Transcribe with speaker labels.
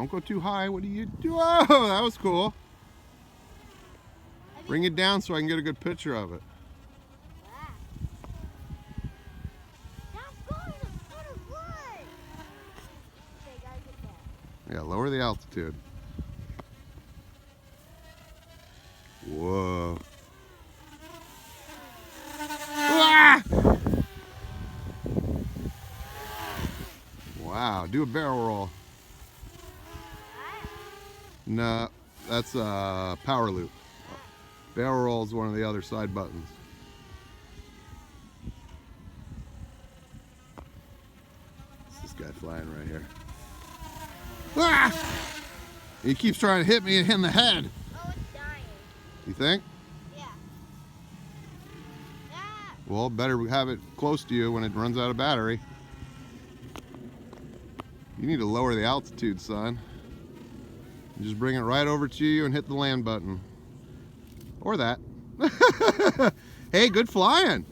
Speaker 1: Don't go too high. What do you do? Oh, that was cool. Bring it down so I can get a good picture of it. Yeah, lower the altitude. Whoa. Ah! Wow, do a barrel roll. No, that's a power loop. Barrel roll is one of the other side buttons. This guy flying right here. Ah! He keeps trying to hit me in the head.
Speaker 2: Oh, it's dying.
Speaker 1: You think?
Speaker 2: Yeah. Ah!
Speaker 1: Well, better have it close to you when it runs out of battery. You need to lower the altitude, son. Just bring it right over to you and hit the land button. Or that. Hey, good flying.